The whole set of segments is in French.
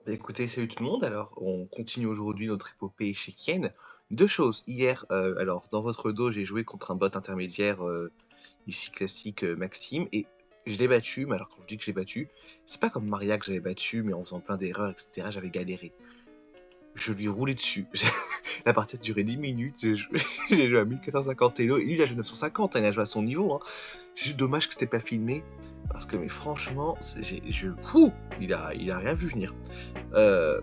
Bah, écoutez, salut tout le monde. Alors, on continue aujourd'hui notre épopée échiquienne. Deux choses. Hier, alors, dans votre dos, j'ai joué contre un bot intermédiaire, ici classique, Maxime, et je l'ai battu. Mais alors, quand je dis que je l'ai battu, c'est pas comme Maria que j'avais battu, mais en faisant plein d'erreurs, etc. J'avais galéré. Je lui ai roulé dessus. La partie a duré 10 minutes. J'ai joué à 1450 Elo, et lui, il a joué 950. Hein, il a joué à son niveau. Hein. C'est juste dommage que c'était pas filmé. Parce que, mais franchement, fou, il a rien vu venir. Euh,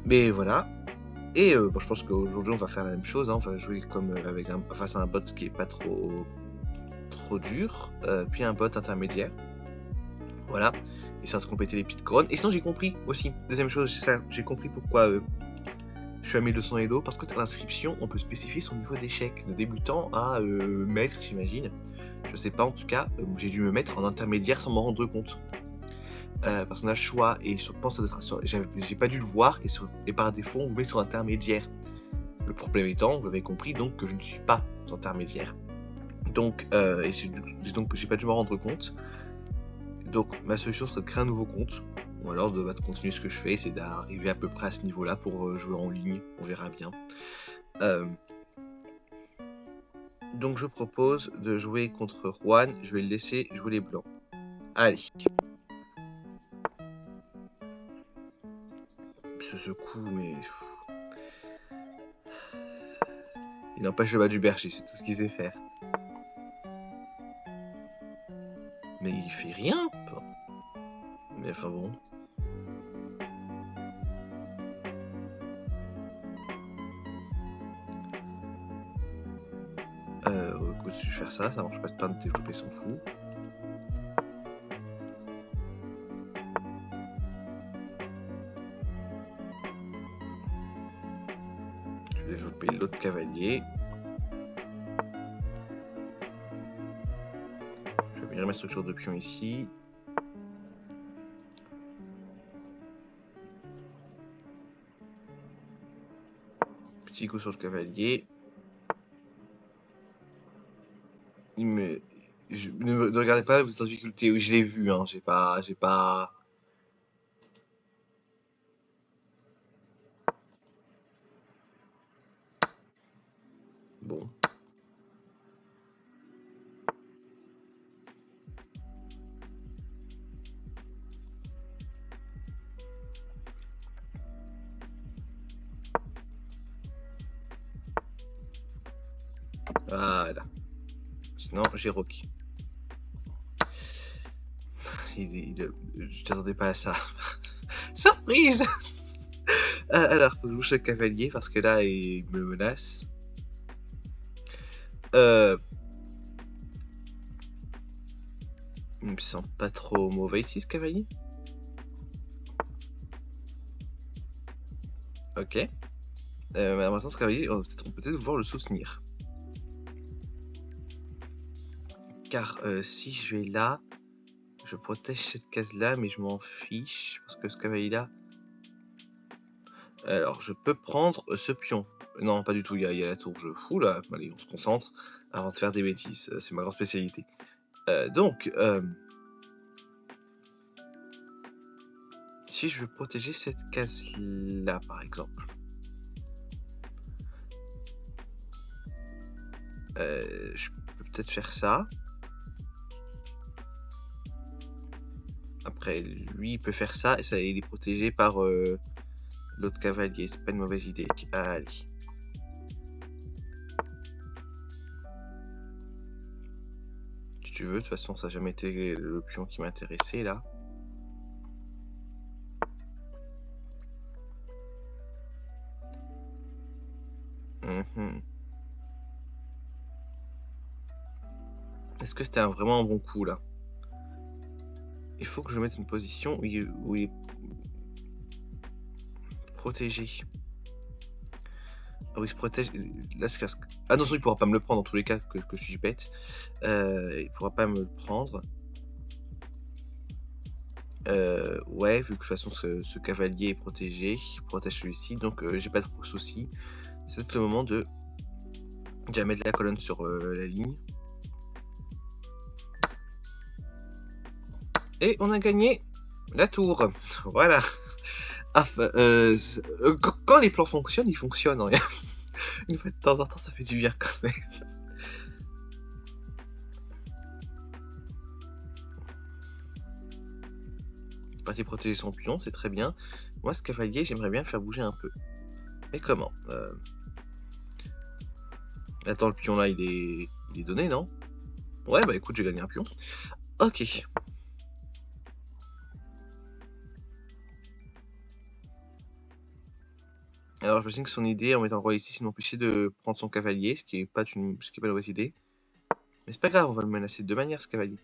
Mais voilà. Et bon, je pense qu'aujourd'hui on va faire la même chose, hein. On va jouer comme face à un bot qui est pas trop dur, puis un bot intermédiaire. Voilà. Histoire de compléter les petites couronnes. Et sinon j'ai compris aussi. Deuxième chose, j'ai compris pourquoi je suis à 1200 Elo, parce que dans l'inscription on peut spécifier son niveau d'échec de débutant à maître, j'imagine. Je sais pas, en tout cas, j'ai dû me mettre en intermédiaire sans m'en rendre compte. Personnage choix, et je pense que ça doit être j'ai pas dû le voir, et par défaut on vous met sur intermédiaire. Le problème étant, vous l'avez compris, donc que je ne suis pas intermédiaire. Donc, j'ai pas dû m'en rendre compte. Donc ma solution serait de créer un nouveau compte, ou alors de continuer ce que je fais, c'est d'arriver à peu près à ce niveau-là pour jouer en ligne, on verra bien. Donc je propose de jouer contre Juan, je vais le laisser jouer les blancs. Allez. Ce coup, mais... Il n'empêche le bas du berger, c'est tout ce qu'il sait faire. Mais il fait rien. Mais enfin bon. Écoute, je vais faire ça, ça marche pas de développer son fou. Je vais développer l'autre cavalier. Je vais venir ma structure de pion ici. Petit coup sur le cavalier. Ne regardez pas, vous êtes en difficulté. Oui, je l'ai vu, hein. J'ai pas... Bon. Voilà. Sinon, j'ai Rocky. Je t'attendais pas à ça. Surprise. Alors, faut que je bouge le cavalier parce que là, il me menace. Il me semble pas trop mauvais ici, ce cavalier. Ok. Maintenant, ce cavalier, on peut peut-être voir le soutenir. Car si je vais là, je protège cette case-là, mais je m'en fiche, parce que ce cavalier-là... Alors, je peux prendre ce pion. Non, pas du tout, il y a la tour, je fous, là. Allez, on se concentre avant de faire des bêtises. C'est ma grande spécialité. Si je veux protéger cette case-là, par exemple... je peux peut-être faire ça. Après, lui, il peut faire ça, et ça, il est protégé par l'autre cavalier. C'est pas une mauvaise idée. Allez. Si tu veux, de toute façon, ça n'a jamais été le pion qui m'intéressait, là. Est-ce que c'était vraiment un bon coup, là? Il faut que je mette une position où il est protégé. Ah oui, il se protège. Là, ah non, il pourra pas me le prendre dans tous les cas que je suis bête. Il pourra pas me le prendre. Ouais, vu que de toute façon ce cavalier est protégé, il protège celui-ci, donc j'ai pas trop de soucis. C'est peut-être le moment de déjà mettre la colonne sur la ligne. Et on a gagné. La tour, voilà. Ah, quand les plans fonctionnent, ils fonctionnent, hein. Une fois de temps en temps, ça fait du bien quand même. Parti protéger son pion, c'est très bien. Moi, ce cavalier, j'aimerais bien le faire bouger un peu. Mais comment Attends, le pion là, il est donné, non? Ouais, bah écoute, j'ai gagné un pion. Ok. Alors, j'imagine que son idée, en mettant le roi ici, c'est d'empêcher de prendre son cavalier, ce qui est pas une mauvaise idée. Mais c'est pas grave, on va le menacer de deux manières, ce cavalier.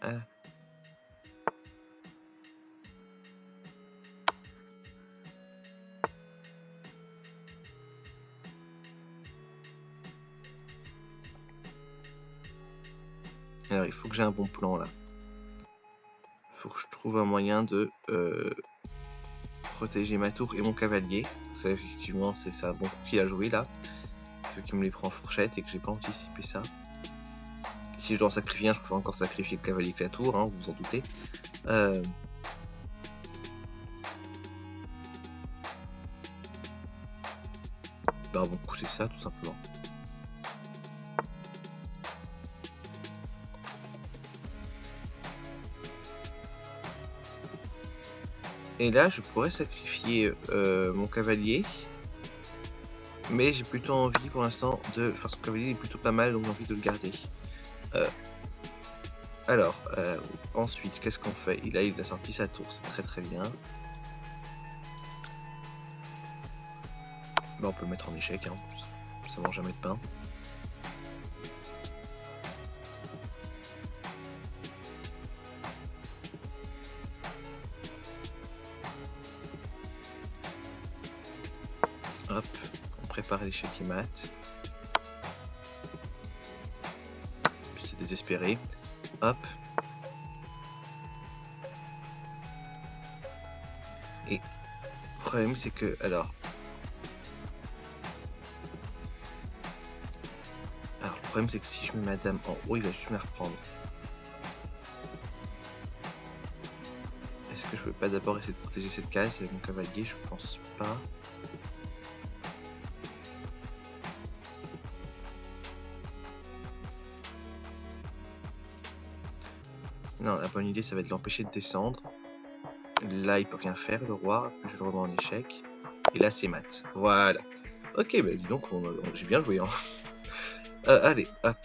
Ah. Alors, il faut que j'ai un bon plan, là. Il faut que je trouve un moyen de protéger ma tour et mon cavalier. Parce qu'effectivement, c'est un bon coup qu'il a joué, là. Vu qu'il me les prend en fourchette et que j'ai pas anticipé ça. Si je dois en sacrifier un, je préfère encore sacrifier le cavalier que la tour, hein, vous vous en doutez. Bah bon coup c'est ça tout simplement. Et là je pourrais sacrifier mon cavalier. Mais j'ai plutôt envie pour l'instant de... Enfin son cavalier est plutôt pas mal donc j'ai envie de le garder. Alors, ensuite qu'est-ce qu'on fait? Il a sorti sa tour, c'est très très bien. Bah on peut le mettre en échec, hein. Ça mange jamais de pain. Hop, on prépare l'échec et mat. J'étais désespéré. Hop. Et le problème c'est que, alors... Alors le problème c'est que si je mets ma dame en haut, il va juste me la reprendre. Est-ce que je peux pas d'abord essayer de protéger cette case avec mon cavalier? Je pense pas. Non, la bonne idée, ça va être de l'empêcher de descendre. Là, il peut rien faire, le roi. Je le remets en échec. Et là, c'est mat. Voilà. Ok, bah dis donc, j'ai bien joué. Hein. Allez, hop.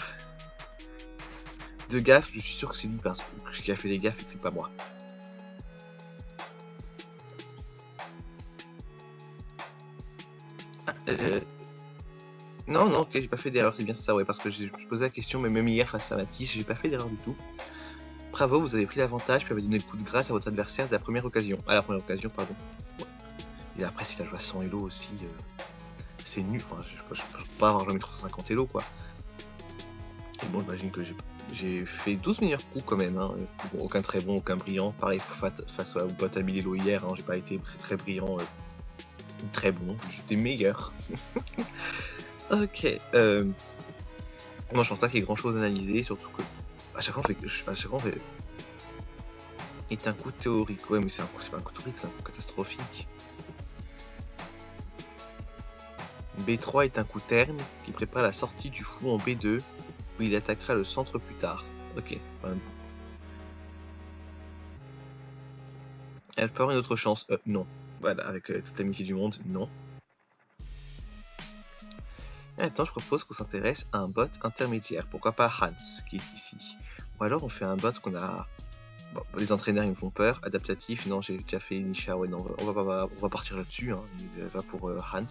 De gaffe, je suis sûr que c'est lui qui a fait les gaffes et que c'est pas moi. Ah, non, non, ok, j'ai pas fait d'erreur, c'est bien ça, ouais, parce que je posais la question, mais même hier face à Matisse, j'ai pas fait d'erreur du tout. Bravo, vous avez pris l'avantage, puis avez donné le coup de grâce à votre adversaire de la première occasion. Ah, la première occasion, pardon. Ouais. Et après, s'il a joué à 100 Elo aussi, c'est nul. Enfin, je peux pas avoir jamais 350 Elo, quoi. Et bon, j'imagine que j'ai fait 12 meilleurs coups quand même. Hein. Bon, aucun très bon, aucun brillant. Pareil, face au bot à 1000 Elo hier, hein, j'ai pas été très brillant, très bon. J'étais meilleur. Ok. Moi, je pense pas qu'il y ait grand chose à analyser, surtout que à chaque fois, on fait est un coup théorique. Ouais, mais c'est pas un coup théorique, c'est un coup catastrophique. B3 est un coup terne qui prépare la sortie du fou en B2, où il attaquera le centre plus tard. Ok. Elle peut avoir une autre chance. Non. Voilà, avec toute l'amitié du monde, non. Et maintenant, je propose qu'on s'intéresse à un bot intermédiaire. Pourquoi pas Hans, qui est ici. Ou alors, on fait un bot qu'on a... Bon, les entraîneurs, ils me font peur. Adaptatif, non, j'ai déjà fait Nisha. Ouais, non, on va partir là-dessus. Hein. Il va pour Hans.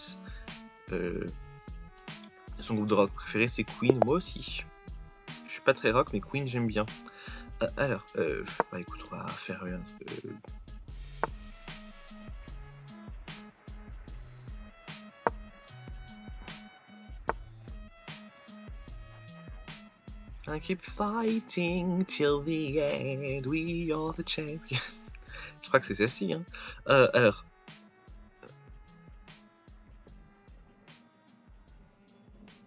Son groupe de rock préféré, c'est Queen. Moi aussi. Je suis pas très rock, mais Queen, j'aime bien. Alors, bah écoute, on va faire I keep fighting till the end, we are the champions. Je crois que c'est celle-ci. Hein. Alors.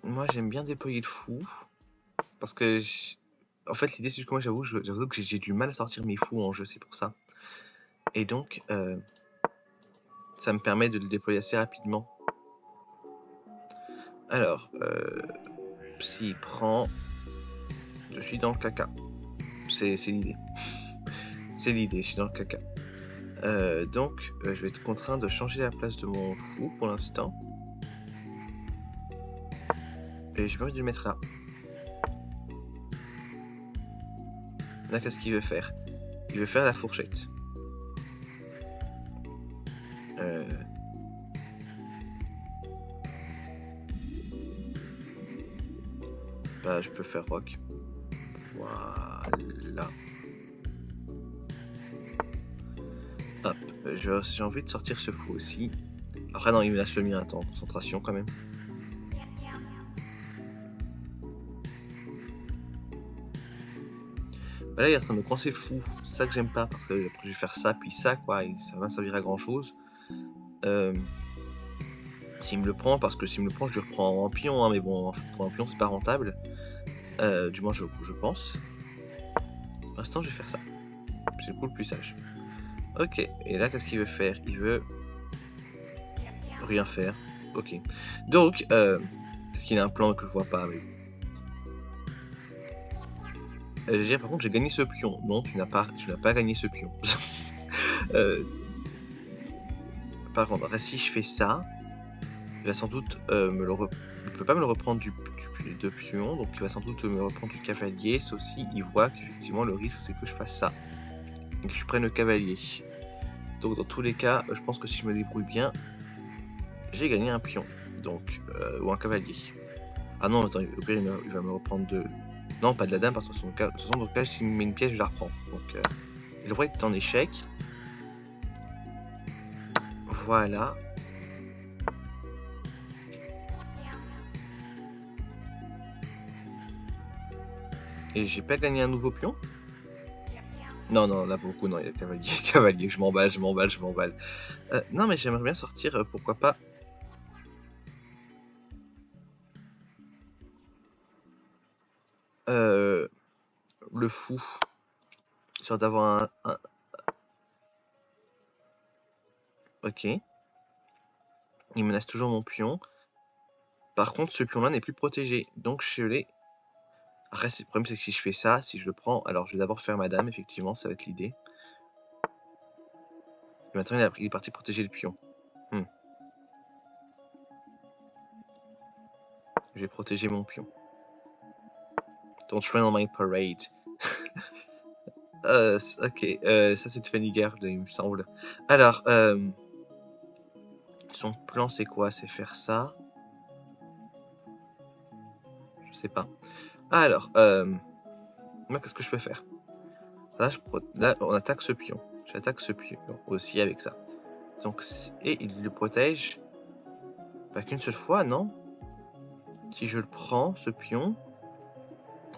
Moi, j'aime bien déployer le fou. Parce que En fait, l'idée, c'est que moi, j'avoue que j'ai du mal à sortir mes fous en jeu, c'est pour ça. Et donc, ça me permet de le déployer assez rapidement. Alors, s'il prend... Je suis dans le caca. C'est l'idée. C'est l'idée, je suis dans le caca. Donc, je vais être contraint de changer la place de mon fou pour l'instant. Et j'ai pas envie de le mettre là. Là, qu'est-ce qu'il veut faire? Il veut faire la fourchette. Bah, je peux faire rock. Voilà. Hop, j'ai envie de sortir ce fou aussi. Après non, il me lâche le mien, attends, concentration quand même. Bah là il est en train de me coincer le fou, c'est ça que j'aime pas, parce que après, je vais faire ça puis ça quoi, et ça va servir à grand chose. S'il me le prend, parce que s'il me le prend je lui reprends en pion, hein, mais bon, pour un pion c'est pas rentable. Du moins je pense. Pour l'instant je vais faire ça. C'est le coup le plus sage. Ok, et là qu'est-ce qu'il veut faire? Il veut... rien faire. Ok. Donc, est-ce qu'il a un plan que je vois pas, mais... par contre, j'ai gagné ce pion. Non, tu n'as pas gagné ce pion. Par contre, si je fais ça, il va sans doute me le il peut pas me le reprendre de pion, donc il va sans doute me reprendre du cavalier, sauf si il voit qu'effectivement le risque c'est que je fasse ça et que je prenne le cavalier. Donc dans tous les cas, je pense que si je me débrouille bien, j'ai gagné un pion, donc ou un cavalier. Ah non, attends, au pire il va me reprendre de... Non, pas de la dame, parce que de toute façon, dans ce cas, s'il me met une pièce, je la reprends. Donc, il devrait être en échec. Voilà. Et j'ai pas gagné un nouveau pion? Non, non, là, pour le coup, non, il y a cavalier, cavalier, je m'emballe. Non, mais j'aimerais bien sortir, pourquoi pas... le fou. Histoire d'avoir un... Ok. Il menace toujours mon pion. Par contre, ce pion-là n'est plus protégé. Donc, je l'ai... Après, le problème, c'est que si je fais ça, si je le prends... Alors, je vais d'abord faire madame, effectivement, ça va être l'idée. Et maintenant, il est parti protéger le pion. Je vais protéger mon pion. Don't rain on my parade. Ok, ça c'est de Fanny Girl, il me semble. Alors, son plan c'est quoi? C'est faire ça. Je sais pas. Alors, moi qu'est-ce que je peux faire? Là, on attaque ce pion. J'attaque ce pion aussi avec ça. Donc, et il le protège pas qu'une seule fois, non? Si je le prends, ce pion,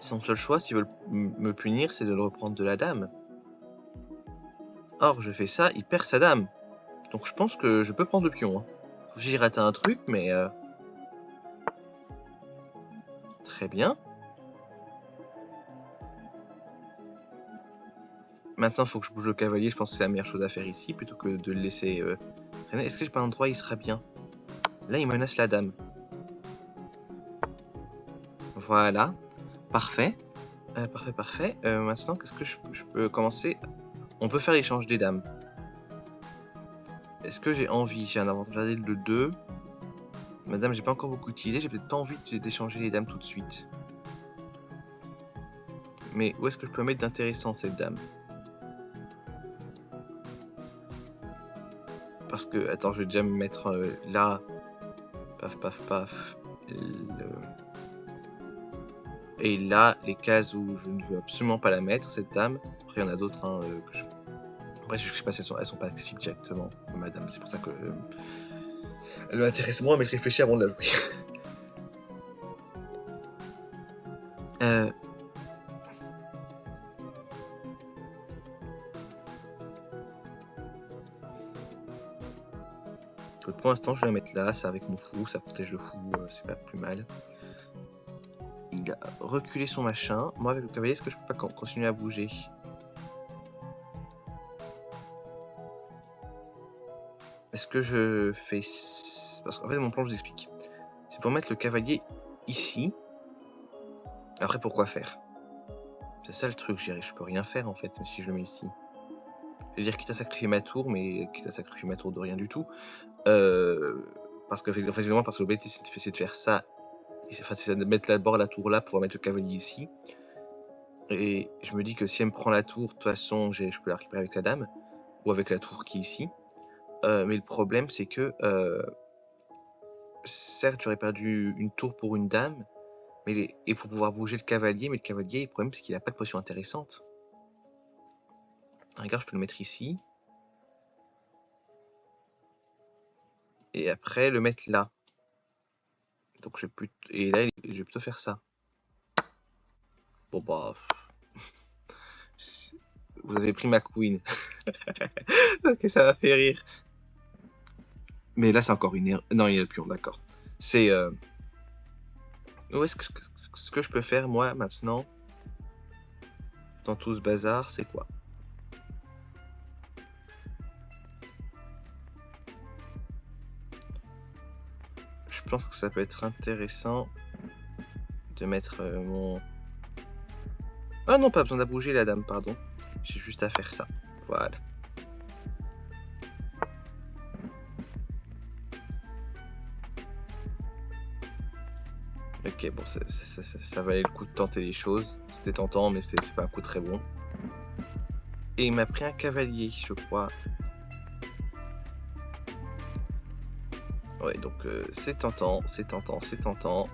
son seul choix, s'il veut me punir, c'est de le reprendre de la dame. Or, je fais ça, il perd sa dame. Donc je pense que je peux prendre le pion. Hein. J'ai raté un truc, mais... Très bien. Maintenant, il faut que je bouge le cavalier. Je pense que c'est la meilleure chose à faire ici, plutôt que de le laisser traîner. Est-ce que j'ai pas un endroit où il sera bien? Là, il menace la dame. Voilà. Parfait. Parfait. Maintenant, qu'est-ce que je peux commencer? On peut faire l'échange des dames. Est-ce que j'ai envie? J'ai un avantage de 2. Madame, j'ai pas encore beaucoup utilisé. J'ai peut-être pas envie d'échanger les dames tout de suite. Mais où est-ce que je peux mettre d'intéressant cette dame? Parce que, attends, je vais déjà me mettre là. Paf, paf, paf. Et là, les cases où je ne veux absolument pas la mettre, cette dame. Après, il y en a d'autres hein, que je... Après, je sais pas si elles sont pas accessibles directement, madame. C'est pour ça que... elle m'intéresse moins, mais je réfléchis avant de la jouer. Pour l'instant, je vais la mettre là, ça avec mon fou, ça protège le fou, c'est pas plus mal. Il il a reculé son machin. Moi, avec le cavalier, est-ce que je peux pas continuer à bouger? Est-ce que je fais... Parce qu'en fait, mon plan, je vous explique. C'est pour mettre le cavalier ici. Après, pourquoi faire? C'est ça le truc, je peux rien faire en fait, si je le mets ici. Je veux dire, quitte à sacrifier ma tour, mais quitte à sacrifier ma tour de rien du tout. Parce que, effectivement, parce que l'objectif c'est de faire ça. Enfin, c'est de mettre d'abord la tour là pour mettre le cavalier ici. Et je me dis que si elle me prend la tour, de toute façon, je peux la récupérer avec la dame. Ou avec la tour qui est ici. Mais le problème, c'est que... certes, j'aurais perdu une tour pour une dame. Et pour pouvoir bouger le cavalier. Mais le cavalier, le problème, c'est qu'il n'a pas de position intéressante. Regarde, je peux le mettre ici. Et après, le mettre là. Donc, et là, je vais plutôt faire ça. Bon, bah... Vous avez pris ma queen. Ok, ça m'a fait rire. Mais là, c'est encore une erreur. Non, il y a le pion, d'accord. C'est... Où est-ce que... Ce que je peux faire, moi, maintenant, dans tout ce bazar, c'est quoi? Je pense que ça peut être intéressant de mettre mon... Ah non, pas besoin de bouger la dame, pardon. J'ai juste à faire ça. Voilà. Ok, bon, ça valait le coup de tenter les choses. C'était tentant, mais c'est pas un coup très bon. Et il m'a pris un cavalier, je crois. Ouais, donc c'est tentant, c'est tentant, c'est tentant.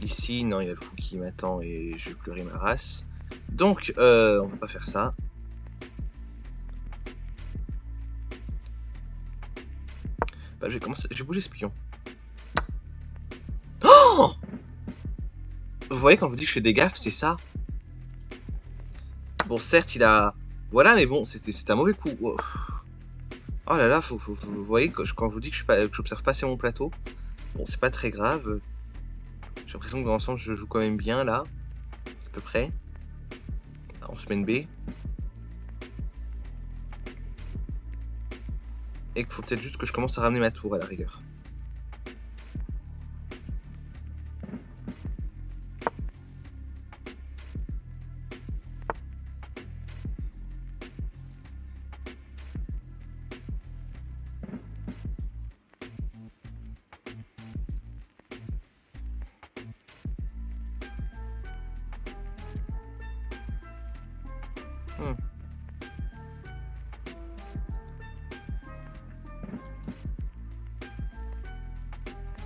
Ici, non, il y a le fou qui m'attend et je vais pleurer ma race. Donc, on va pas faire ça. Bah, je vais bouger ce pion. Oh! Vous voyez, quand je vous dis que je fais des gaffes, c'est ça. Bon, certes, il a... Voilà, mais bon, c'était un mauvais coup. Oh, oh là là, vous voyez, quand je vous dis que j'observe pas assez mon plateau, bon, c'est pas très grave. J'ai l'impression que dans l'ensemble, je joue quand même bien, là. À peu près. On se met une B. Et qu'il faut peut-être juste que je commence à ramener ma tour, à la rigueur.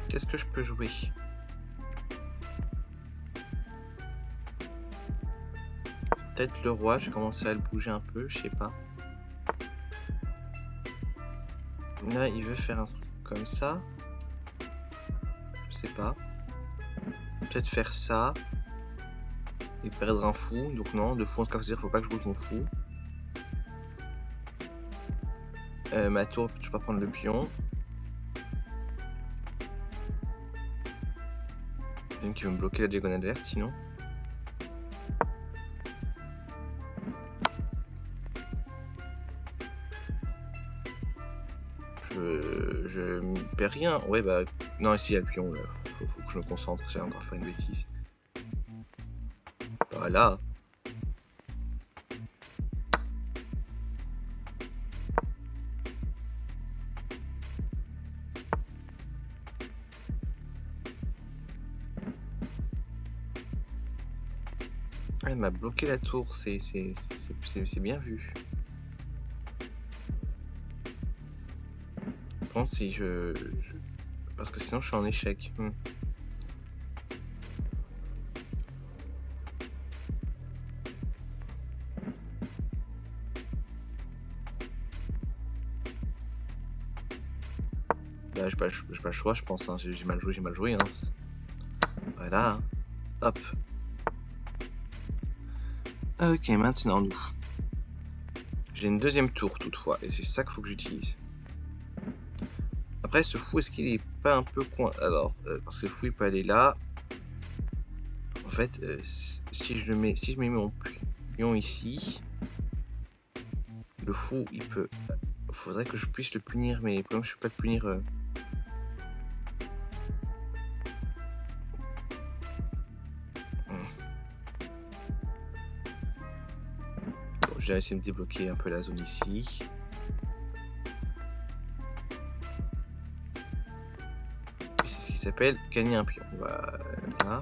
Qu'est-ce que je peux jouer? Peut-être le roi, je vais commencer à le bouger un peu, je sais pas. Là, il veut faire un truc comme ça. Je sais pas. Peut-être faire ça. Et perdre un fou. Donc non, de fou en tout cas, c'est-à-dire faut pas que je bouge mon fou. Ma tour, je peux pas prendre le pion. Il y a une qui veut me bloquer la diagonale verte, sinon. Je perds rien. Ouais, bah... Non, ici, il y a le pion. Là. Faut que je me concentre. C'est encore faire une bêtise. Voilà. Elle m'a bloqué la tour. C'est bien vu. Par contre, si parce que sinon, je suis en échec. Là, j'ai pas le choix, je pense. Hein. J'ai mal joué. Hein. Voilà. Hop. Ok, maintenant nous. J'ai une deuxième tour toutefois, et c'est ça qu'il faut que j'utilise. Après, ce fou, est-ce qu'il est pas un peu coin... Alors, parce que le fou, il peut aller là. En fait, si je mets mon pion ici, le fou, il peut... Faudrait que je puisse le punir, mais le problème, je peux pas le punir... Bon, je vais essayer de débloquer un peu la zone ici. C'est ce qui s'appelle gagner un pion. Voilà.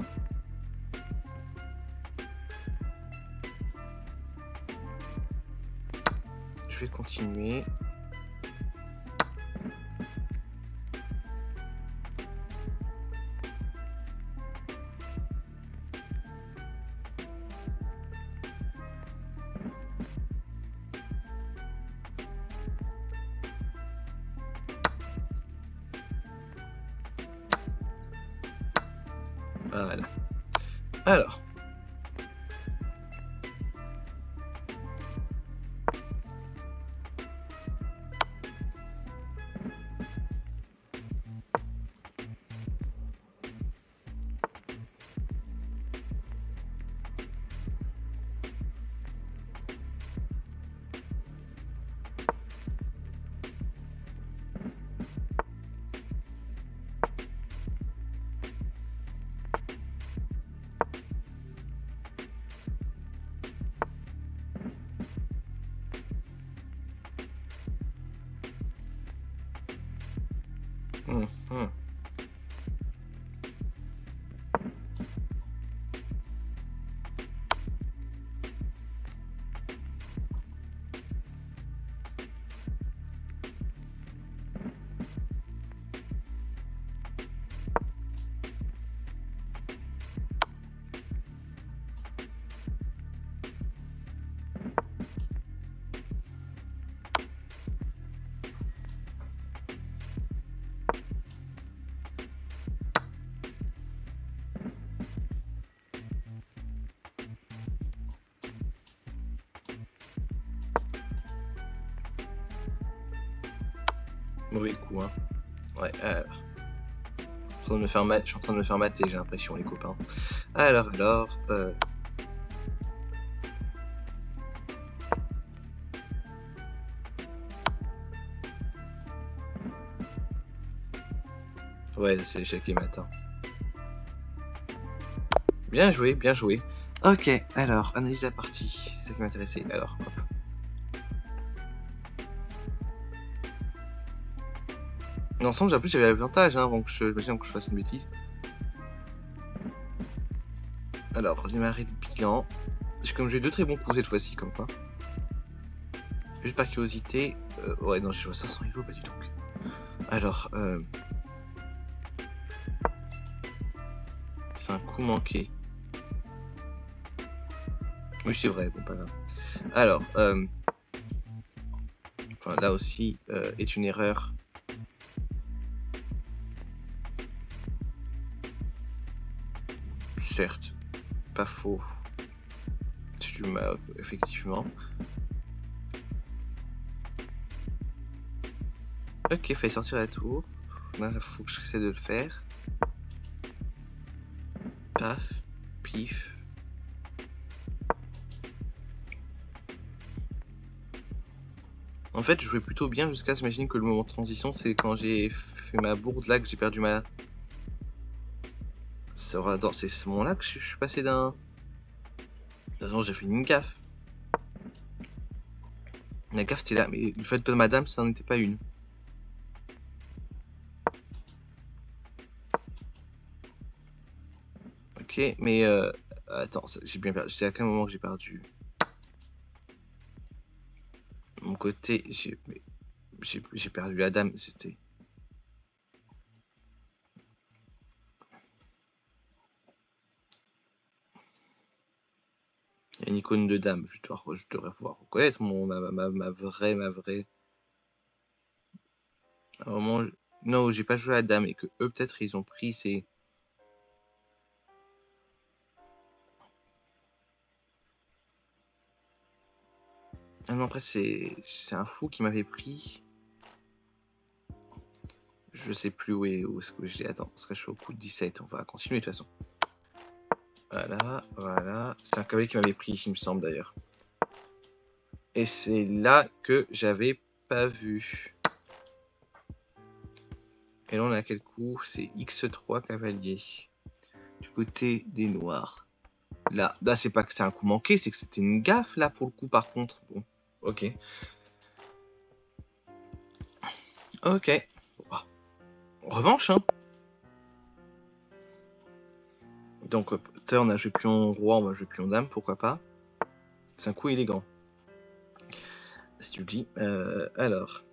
Je vais continuer. Voilà. Alors. Mauvais coup, hein. Ouais, alors. Je suis en train de me faire je suis en train de me faire mater, j'ai l'impression, les copains. Alors. Ouais, c'est l'échec et matin. Bien joué, bien joué. Ok, alors, analyse la partie. C'est ça qui m'intéressait. Alors, hop. L'ensemble, en plus, j'avais l'avantage, hein, avant que je fasse une bêtise. Alors, redémarrer le bilan. Comme j'ai deux très bons coups cette fois-ci, comme quoi. Juste par curiosité. Ouais, non, j'ai joué à 500 Elo, pas du tout. Alors, c'est un coup manqué. Oui, c'est vrai, bon, pas grave. Alors, enfin, là aussi, est une erreur. Certes, pas faux. Tu m'as effectivement. Ok, fallait sortir la tour. Là, faut que j'essaie de le faire. Paf, pif. En fait, je jouais plutôt bien jusqu'à s'imaginer que le moment de transition, c'est quand j'ai fait ma bourde là que j'ai perdu ma... C'est ce moment-là que je suis passé d'un... De toute façon, j'ai fait une gaffe. La gaffe, c'était là, mais du fait de madame, ça n'en était pas une. Ok, mais... Attends, j'ai bien perdu. C'est à quel moment que j'ai perdu? Mon côté, j'ai perdu la dame, c'était... Il y a une icône de dame, je devrais pouvoir reconnaître ma vraie... À un moment, non, j'ai pas joué à la dame et que eux, peut-être, ils ont pris ces... Ah non, après, c'est un fou qui m'avait pris. Je sais plus où est-ce que je l'ai. Attends, parce que je suis au coup de 17. On va continuer de toute façon. Voilà, voilà. C'est un cavalier qui m'avait pris, il me semble d'ailleurs. Et c'est là que j'avais pas vu. Et là, on a quel coup? C'est X3 cavalier. Du côté des noirs. Là c'est pas que c'est un coup manqué, c'est que c'était une gaffe là pour le coup par contre. Bon, ok. Ok. Bon, bah, revanche, hein. Donc, tout à l'heure, on a joué pion roi, on va jouer pion dame, pourquoi pas. C'est un coup élégant. Si tu le dis. Alors.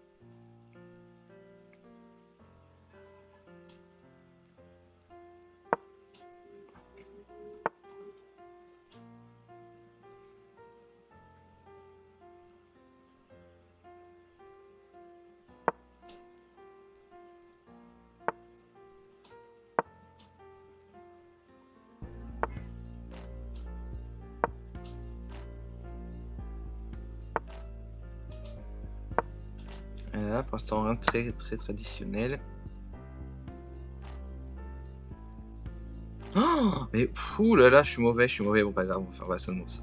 Là, pour l'instant, rien de très très traditionnel. Oh, mais fou là là, je suis mauvais. Bon, pas grave, on va faire ça. Non, ça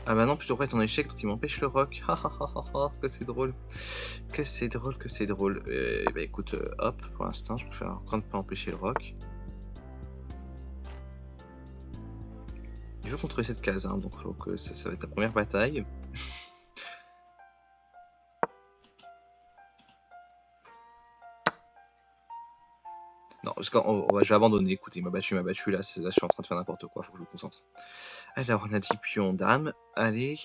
ah bah non, plutôt vrai, ton échec, donc il m'empêche le rock. Que c'est drôle. Que c'est drôle, que c'est drôle. Bah écoute, hop, pour l'instant, je préfère encore ne pas empêcher le rock. Il veut contrôler cette case, hein, donc faut que ça va être ta première bataille. Non, parce que je vais abandonner. Écoutez, il m'a battu, là, je suis en train de faire n'importe quoi, faut que je me concentre. Alors, on a dit pion dame. Allez.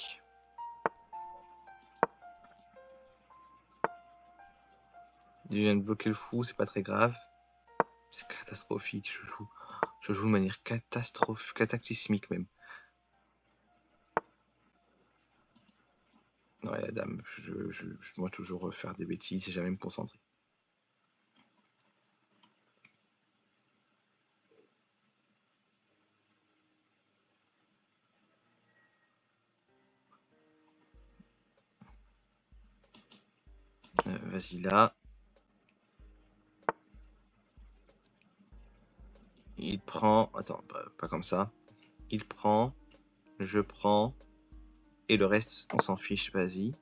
Je viens de bloquer le fou, c'est pas très grave. C'est catastrophique, je joue de manière cataclysmique même. Non, la dame, je dois toujours faire des bêtises et jamais me concentrer. Vas-y là. Il prend... Attends, pas comme ça. Il prend, je prends, et le reste, on s'en fiche, vas-y.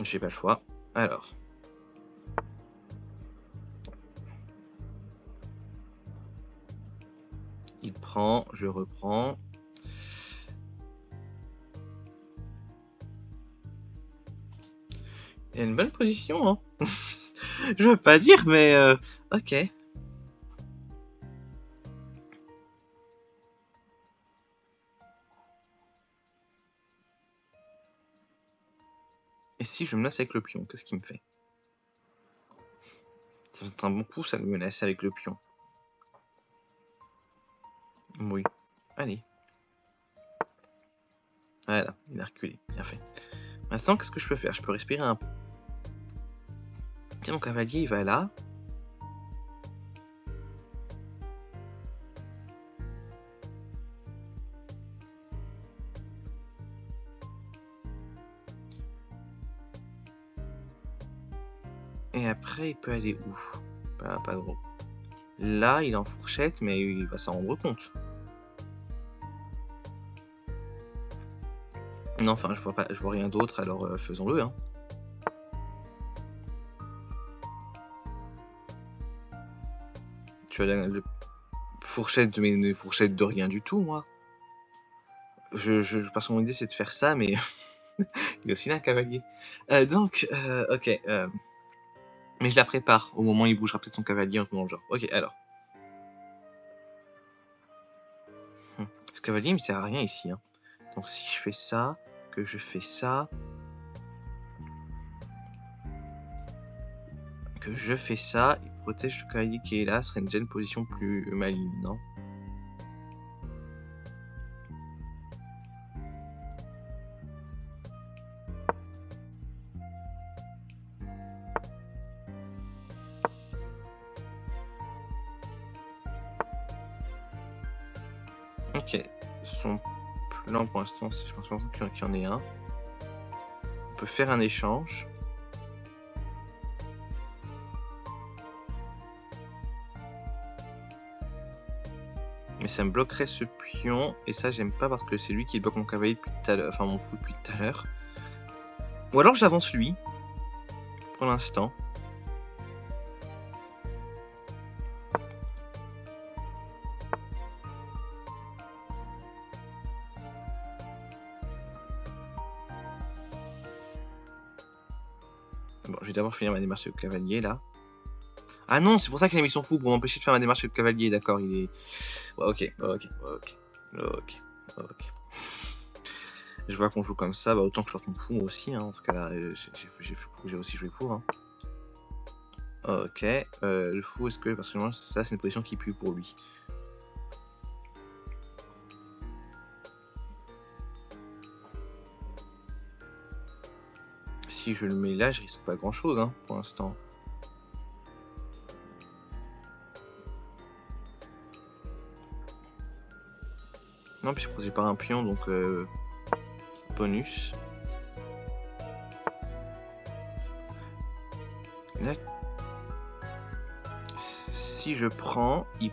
J'ai pas le choix. Alors. Il prend, je reprends. Il a une bonne position, hein. Je veux pas dire, mais ok. Et si je menace avec le pion, qu'est-ce qu'il me fait? Ça va être un bon coup, ça le menace avec le pion. Oui. Allez. Voilà, il a reculé. Bien fait. Maintenant, qu'est-ce que je peux faire? Je peux respirer un peu. Tiens, mon cavalier, il va là. Et après, il peut aller où? Pas gros. Là, il est en fourchette, mais il va s'en rendre compte. Non, enfin, je vois rien d'autre, alors faisons-le, hein. Tu as la fourchette, mais une fourchette de rien du tout, moi. Parce que mon idée, c'est de faire ça, mais il est aussi là, un cavalier. Donc, ok. Mais je la prépare. Au moment où il bougera peut-être son cavalier, en ce genre. Ok, alors. Ce cavalier, il me sert à rien ici, hein. Donc, si je fais ça, que je fais ça, que je fais ça, il protège le cavalier qui est là, ce serait déjà une position plus maligne, non? Ok. Son plan pour l'instant, je pense pas qu'il y en ait un. On peut faire un échange. Mais ça me bloquerait ce pion. Et ça, j'aime pas parce que c'est lui qui bloque mon cavalier depuis tout à l'heure. Enfin, mon fou depuis tout à l'heure. Ou alors j'avance lui. Pour l'instant. Bon, je vais d'abord finir ma démarche avec le cavalier là. Ah non, c'est pour ça qu'il a mis son fou, pour m'empêcher de faire ma démarche avec le cavalier, d'accord, il est... Ouais, ok. Je vois qu'on joue comme ça, bah autant que je sorte mon fou moi aussi, hein, dans ce cas-là, j'ai aussi joué pour. Hein. Ok, le fou, est-ce que... Parce que moi, ça, c'est une position qui pue pour lui. Si je le mets là, je risque pas grand-chose, hein, pour l'instant. Non, puis je protège par un pion, donc bonus. Là, si je prends, il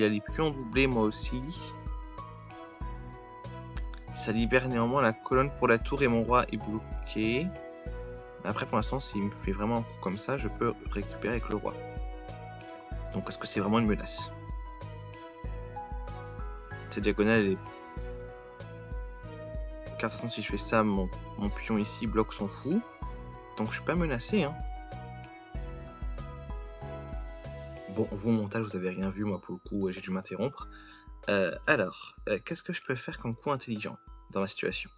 a les pions doublés moi aussi. Ça libère néanmoins la colonne pour la tour et mon roi est bloqué. Après, pour l'instant, s'il me fait vraiment un coup comme ça, je peux récupérer avec le roi. Donc, est-ce que c'est vraiment une menace? Cette diagonale, elle est... Car de toute façon, si je fais ça, mon pion ici bloque son fou. Donc, je suis pas menacé. Hein. Bon, vous, au montage, vous avez rien vu. Moi, pour le coup, j'ai dû m'interrompre. Alors, qu'est-ce que je peux faire comme coup intelligent dans ma situation?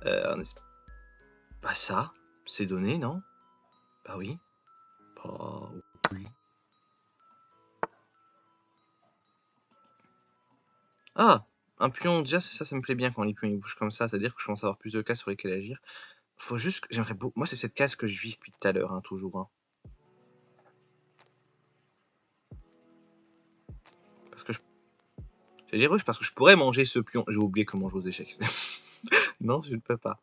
Bah ça, c'est donné, non? Bah oui. Bah oui. Ah! Un pion, déjà, ça me plaît bien quand les pions ils bougent comme ça, c'est-à-dire que je commence à avoir plus de cases sur lesquelles agir. Faut juste que j'aimerais beaucoup... Moi, c'est cette case que je vise depuis tout à l'heure, hein, toujours. Hein. Parce que je... J'ai dit rush parce que je pourrais manger ce pion. J'ai oublié comment jouer aux échecs. Non, je ne peux pas.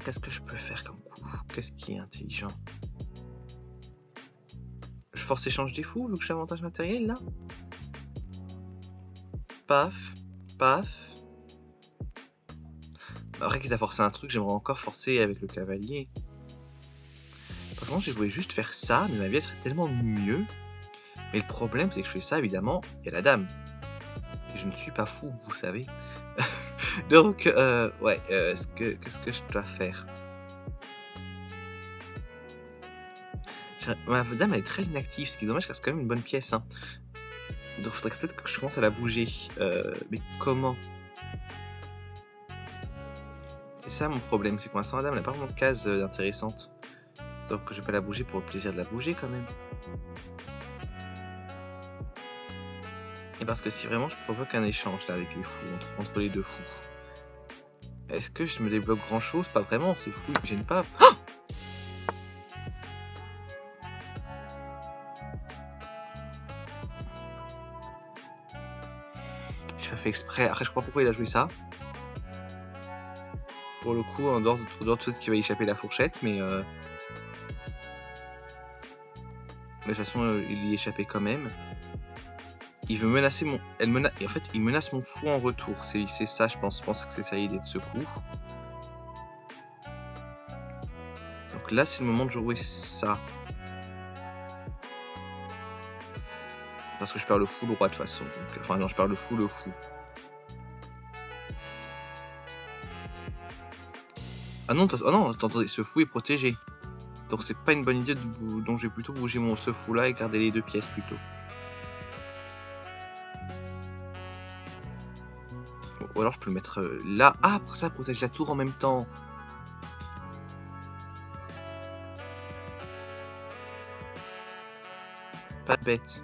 Qu'est-ce que je peux faire comme coup? Qu'est-ce qui est intelligent? Je force échange des fous vu que j'ai avantage matériel là? Paf, paf. Après qu'il a forcé un truc, j'aimerais encore forcer avec le cavalier. Par contre, je voulais juste faire ça, mais ma vie serait tellement mieux. Mais le problème, c'est que je fais ça, évidemment, il y a la dame. Et je ne suis pas fou, vous savez. Donc, ouais, qu'est-ce que je dois faire? Ma dame, elle est très inactive, ce qui est dommage, car c'est quand même une bonne pièce. Hein. Donc, il faudrait peut-être que je commence à la bouger. Mais comment? C'est ça mon problème, c'est que pour l'instant, la dame, elle n'a pas vraiment de case intéressante. Donc, je vais pas la bouger pour le plaisir de la bouger, quand même. Et parce que si vraiment je provoque un échange là avec les fous, entre les deux fous, est-ce que je me débloque grand chose? Pas vraiment, c'est fou, il me gêne pas. Oh! J'ai pas fait exprès, après je crois pourquoi il a joué ça. Pour le coup, en dehors de ce qui va échapper la fourchette, mais de toute façon, il y échappait quand même. Il veut menacer mon... Et en fait, il menace mon fou en retour. C'est ça, je pense que c'est ça l'idée de ce coup. Donc là, c'est le moment de jouer ça. Parce que je perds le fou, le roi, de toute façon. Donc, enfin, non, je perds le fou, le fou. Ah non, attendez, ce fou est protégé. Donc c'est pas une bonne idée, donc je vais plutôt bouger ce fou là et garder les deux pièces plutôt. Ou alors je peux le mettre là. Ah, pour ça protège la tour en même temps. Pas bête.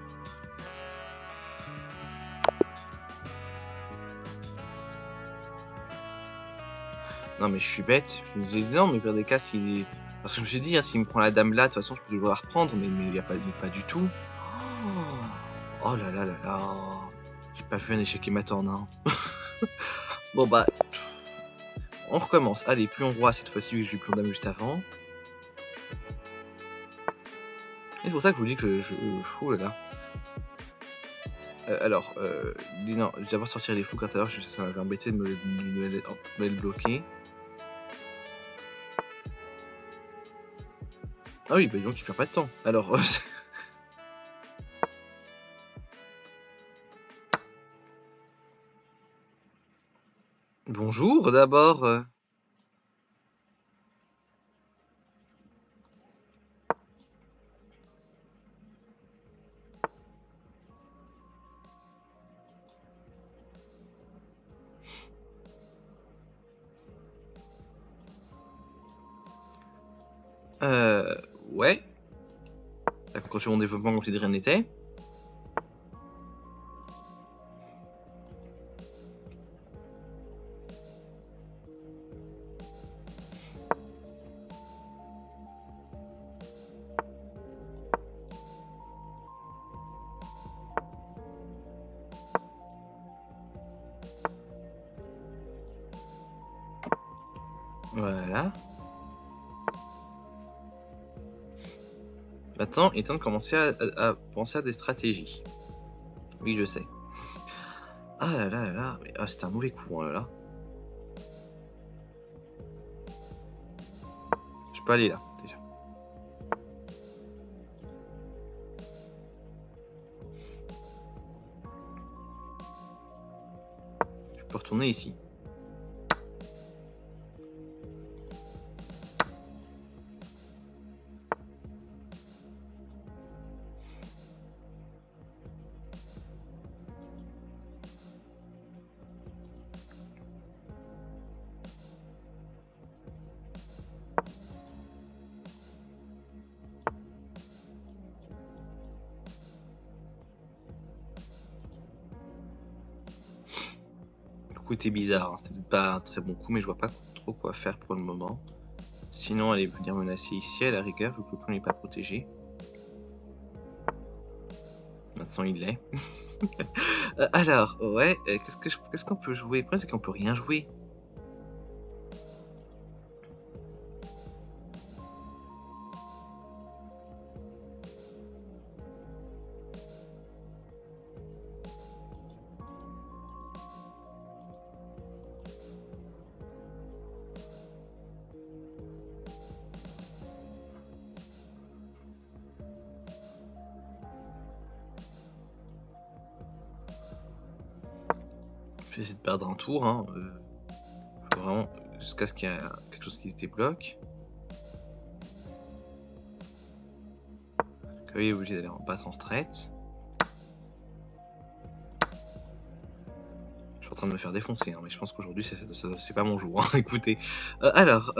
Non mais je suis bête. Je me disais non mais pire des cas, s'il Parce que je me suis dit, hein, s'il me prend la dame là, de toute façon, je peux toujours la reprendre, mais y a pas du tout. Oh là là là là. J'ai pas vu un échec qui m'attend, hein. Bon bah, on recommence. Allez, pion roi cette fois-ci, vu que j'ai eu pion dame juste avant. Et c'est pour ça que je vous dis que Ouh là là. Alors, non, je vais d'abord sortir les fous car tout à l'heure, ça m'avait embêté de me le bloquer. Ah oui, bah donc il perd pas de temps. Alors, bonjour d'abord. Ouais. La concentration mon développement comme si de rien n'était. Voilà. Maintenant, il est temps de commencer à penser à des stratégies. Oui, je sais. Ah là là là là, mais ah, c'était un mauvais coup, hein, là. Je peux aller là, déjà. Je peux retourner ici. Le coup était bizarre, hein. C'était peut-être pas un très bon coup, mais je vois pas trop quoi faire pour le moment. Sinon, elle est venir menacer ici à la rigueur, vu que le pion n'est pas protégé. Maintenant, il l'est. Alors, ouais, qu'est-ce qu'on peut jouer? Le problème, c'est qu'on peut rien jouer. Je vais essayer de perdre un tour, hein. Faut vraiment, jusqu'à ce qu'il y ait quelque chose qui se débloque. Cavalier est obligé d'aller en battre en retraite. Je suis en train de me faire défoncer, hein, mais je pense qu'aujourd'hui, c'est pas mon jour. Hein. Écoutez. Alors,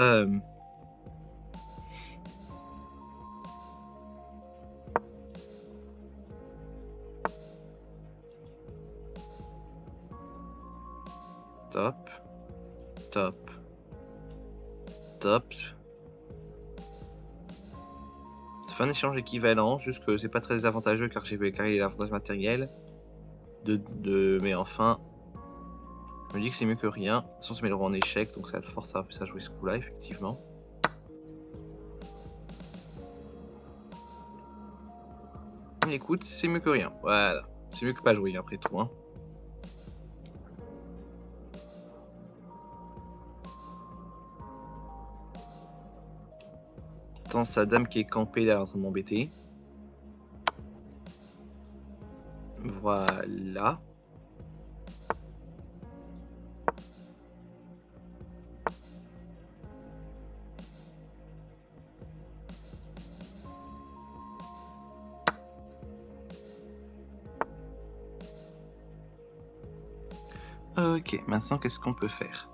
top. Top. Top. Ça fait un échange équivalent, juste que c'est pas très avantageux car j'ai carré l'avantage matériel. Mais enfin, je me dis que c'est mieux que rien. De toute façon, ça met le roi en échec, donc ça le force à jouer ce coup-là, effectivement. Mais écoute, c'est mieux que rien. Voilà. C'est mieux que pas jouer, après tout. Hein. Attends, sa dame qui est campée là, en train de m'embêter. Voilà. Ok, maintenant qu'est-ce qu'on peut faire?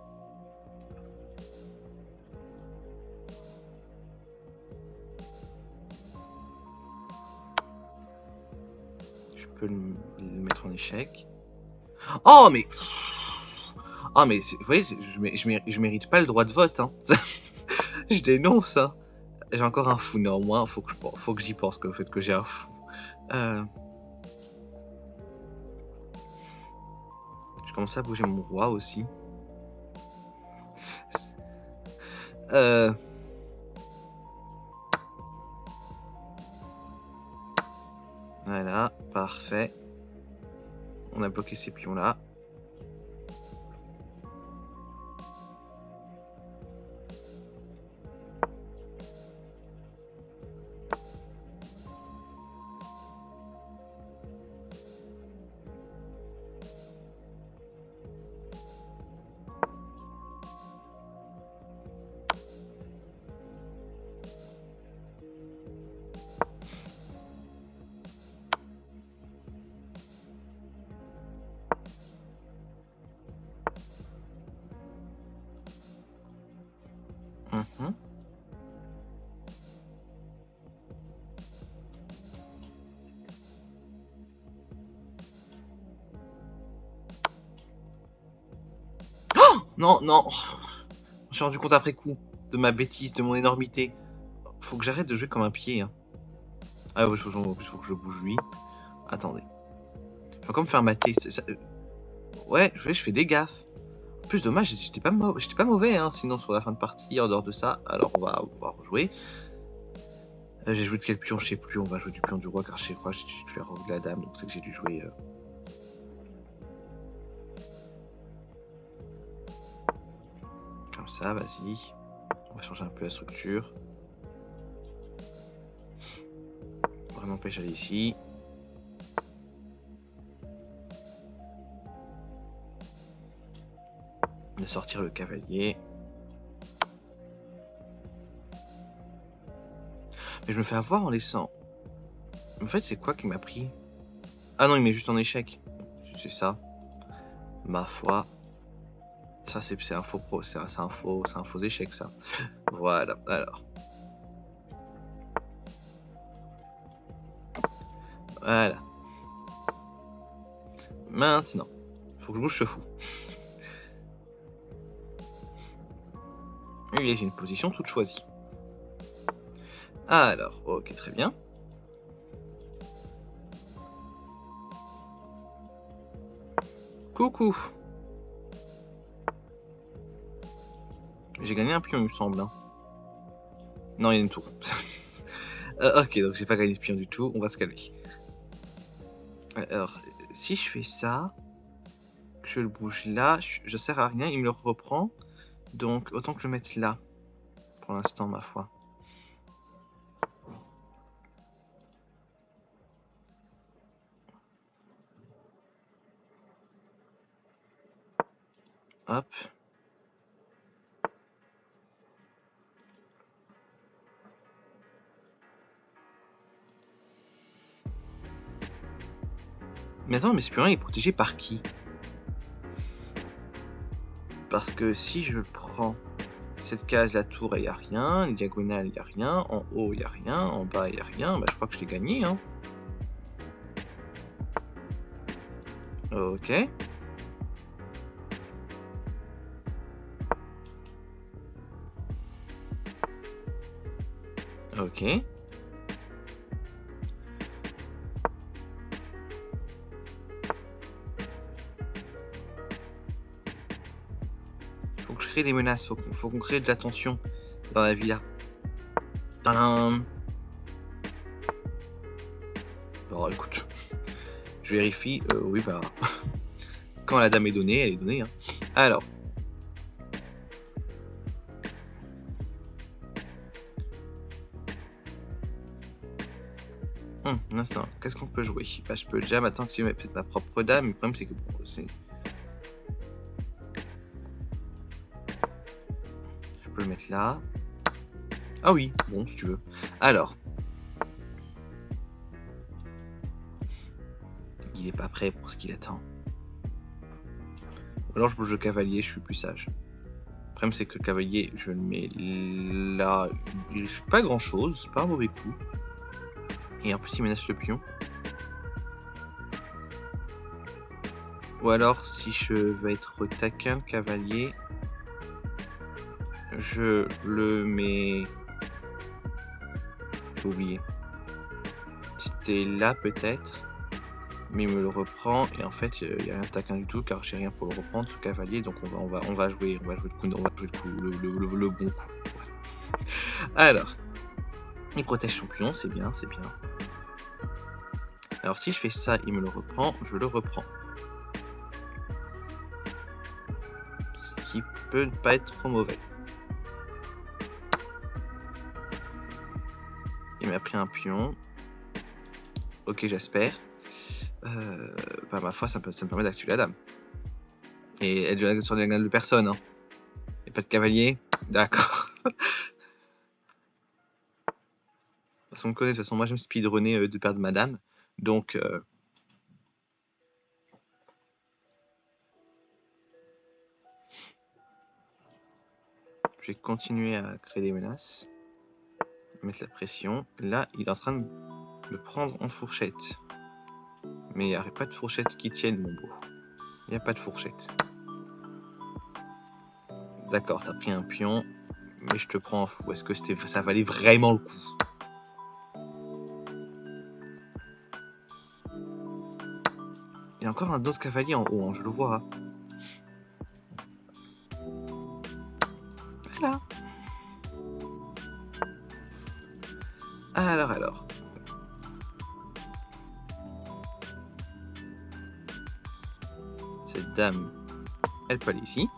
Je peux le mettre en échec. Oh mais... Oh mais vous voyez, je mérite pas le droit de vote. Hein. Je dénonce. Hein. J'ai encore un fou néanmoins, faut que j'y pense que le fait que j'ai un fou. Je commence à bouger mon roi aussi. Voilà, parfait. On a bloqué ces pions là. Mhm. Non, non. Je me suis rendu compte après coup de ma bêtise, de mon énormité. Faut que j'arrête de jouer comme un pied. Hein. Ah ouais, faut que je bouge lui. Attendez. Je vais encore me faire mater. Ouais, je fais des gaffes. En plus, dommage, j'étais pas mauvais, hein, sinon sur la fin de partie, en dehors de ça. Alors, on va rejouer. J'ai joué de quel pion, je sais plus. On va jouer du pion du roi, car chez le roi, j'ai dû faire rogue de la dame, donc c'est que j'ai dû jouer... Comme ça, vas-y. On va changer un peu la structure. On m'empêche d'aller ici. De sortir le cavalier. Mais je me fais avoir en laissant... En fait, c'est quoi qui m'a pris? Ah non, il met juste en échec. C'est ça. Ma foi. Ça, c'est un faux pro. C'est un faux échec, ça. Voilà, alors. Voilà. Maintenant. Faut que je bouge ce fou. Et j'ai une position toute choisie. Alors, ok, très bien. Coucou. J'ai gagné un pion, il me semble. Hein. Non, il y a une tour. Ok, donc j'ai pas gagné de pion du tout. On va se calmer. Alors, si je fais ça, que je le bouge là, je sers à rien, il me le reprend. Donc, autant que je le mette là. Pour l'instant, ma foi. Hop. Mais attends, mais ce pion-là, il est protégé par qui? Parce que si je prends cette case, la tour, il n'y a rien. Les diagonales, il n'y a rien. En haut, il n'y a rien. En bas, il n'y a rien. Bah, je crois que je l'ai gagné. Hein. Ok. Ok. Faut que je crée des menaces. Faut qu'on crée de la tension dans la villa. Tadam. Bon, écoute. Je vérifie. Oui, bah... Quand la dame est donnée, elle est donnée. Hein. Alors. Instant. Qu'est-ce qu'on peut jouer? Bah, je peux déjà maintenant activer peut-être ma propre dame. Le problème, c'est que bon, c'est... Je peux le mettre là. Ah oui, bon, si tu veux. Alors. Il est pas prêt pour ce qu'il attend. Ou alors je bouge le cavalier, je suis plus sage. Le problème, c'est que le cavalier, je le mets là. Il fait pas grand-chose, c'est pas un mauvais coup. Et en plus, il menace le pion. Ou alors, si je veux être taquin, le cavalier, je le mets J'ai oublié. C'était là peut-être. Mais il me le reprend et en fait il n'y a rien de taquin du tout car j'ai rien pour le reprendre ce cavalier, donc on va jouer le bon coup. Voilà. Alors, il protège son pion, c'est bien, c'est bien. Alors si je fais ça, il me le reprend, je le reprends. Ce qui peut ne pas être trop mauvais. Il m'a pris un pion. Ok, j'espère. Bah, ma foi, ça me permet d'actuer la dame. Et elle joue sur diagonale de personne. Hein. Et pas de cavalier. D'accord. De toute façon, moi j'aime speedrunner de perdre madame. Donc, je vais continuer à créer des menaces. Mettre la pression. Là, il est en train de me prendre en fourchette. Mais il n'y a pas de fourchette qui tienne, mon beau. Il n'y a pas de fourchette. D'accord, t'as pris un pion, mais je te prends en fou. Est-ce que ça valait vraiment le coup? Il y a encore un autre cavalier en haut, hein, je le vois. Voilà. Alors. Cette dame, elle peut aller ici.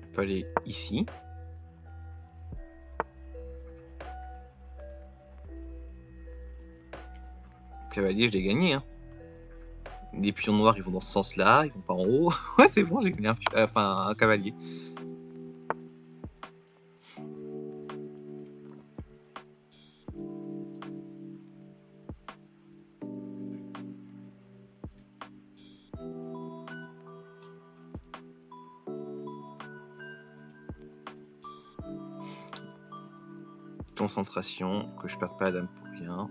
Elle peut aller ici. Cavalier, je l'ai gagné. Hein. Les pions noirs, ils vont dans ce sens-là, ils vont pas en haut. Ouais, c'est bon, j'ai gagné un cavalier. Concentration, que je perde pas la dame pour rien.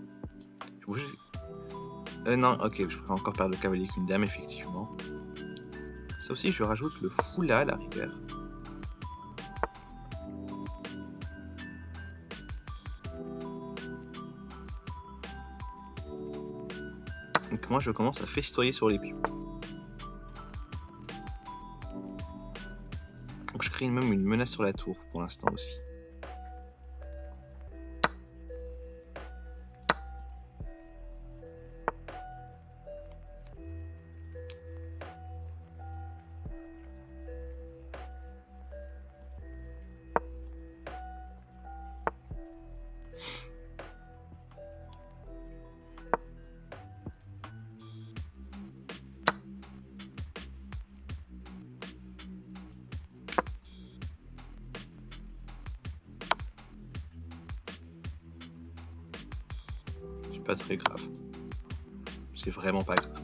Non, ok, je préfère encore perdre le cavalier qu'une dame, effectivement. Ça aussi, je rajoute le fou là, à la rigueur. Donc moi, je commence à festoyer sur les pions. Donc je crée même une menace sur la tour, pour l'instant aussi. C'est pas très grave. C'est vraiment pas grave.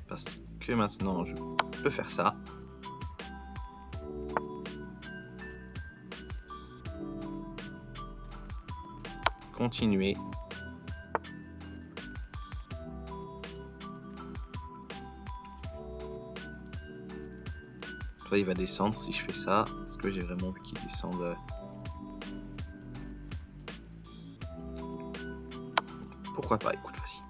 Parce que maintenant, je peux faire ça. Continuer. Après, il va descendre si je fais ça. Est-ce que j'ai vraiment envie qu'il descende? Pourquoi pas? Écoute, vas-y.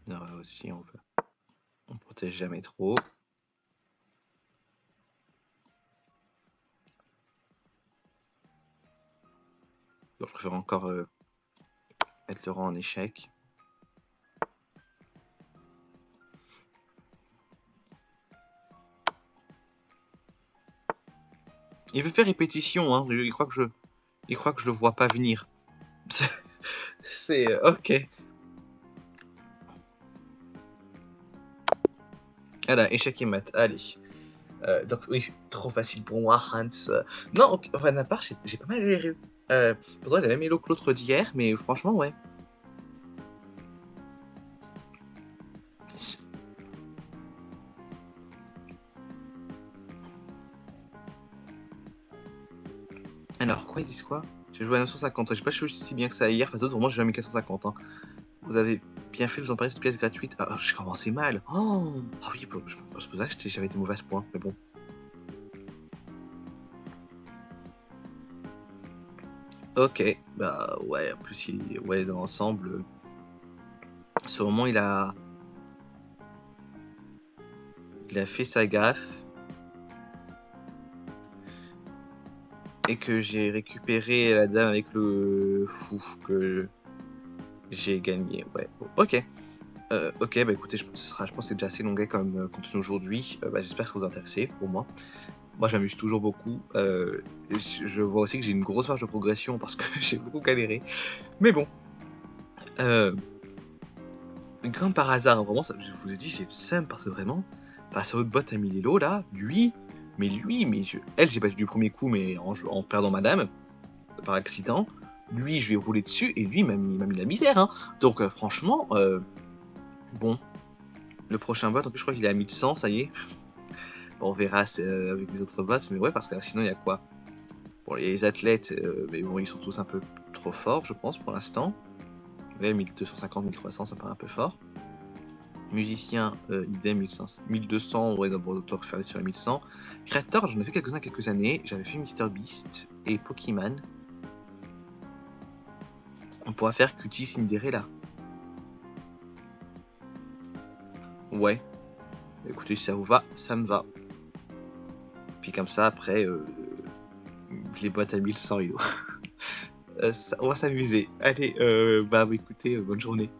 Alors là aussi, on protège jamais trop. Donc, je préfère encore mettre le rang en échec. Il veut faire répétition, hein. Il croit que je le vois pas venir. C'est ok. Voilà, échec et maths, allez. Donc oui, trop facile pour moi, Hans. Non, enfin, de ma part, j'ai pas mal galéré. Pourtant, il a même élo que l'autre d'hier, mais franchement, ouais. Alors, quoi, ils disent quoi? J'ai joué à 950, j'ai pas joué si bien que ça hier, face à d'autres, vraiment j'ai joué à 1450. Hein. Vous avez bien fait de vous emparer cette pièce gratuite. Ah, j'ai commencé mal. Oh ah oui, c'est pour ça que j'avais des mauvais points, mais bon. Ok, bah ouais, en plus, ouais, dans l'ensemble, ce moment, il a fait sa gaffe. Et que j'ai récupéré la dame avec le fou que j'ai gagné. Ouais, bon, ok. Ok, bah écoutez, je pense que c'est déjà assez longuet comme contenu aujourd'hui. Bah, j'espère que ça vous a intéressé, au moins. Moi, j'amuse toujours beaucoup. Je vois aussi que j'ai une grosse marge de progression parce que j'ai beaucoup galéré. Mais bon. Comme par hasard, hein, vraiment, je vous ai dit, j'ai le seum parce que vraiment, face à votre bot à 1000 Elo, là, elle, j'ai battu du premier coup, mais en perdant madame, par accident. Lui, je vais rouler dessus, et lui, il m'a mis la misère. Hein. Donc, franchement, bon. Le prochain bot, en plus, je crois qu'il est à 1100, ça y est. Bon, on verra avec les autres bots, mais ouais, parce que sinon, il y a quoi? Bon, les athlètes, mais bon, ils sont tous un peu trop forts, je pense, pour l'instant. Ouais, 1250, 1300, ça paraît un peu fort. Musicien, idem, 1200, ouais, d'abord d'auteur faire sur les 1100. Créateur, j'en ai fait quelques-uns quelques années. J'avais fait MrBeast et Pokémon. On pourra faire Cutie Cinderella. Ouais. Écoutez, si ça vous va, ça me va. Puis comme ça, après, les boîtes à 1100 Elo. On va s'amuser. Allez, bah écoutez, bonne journée.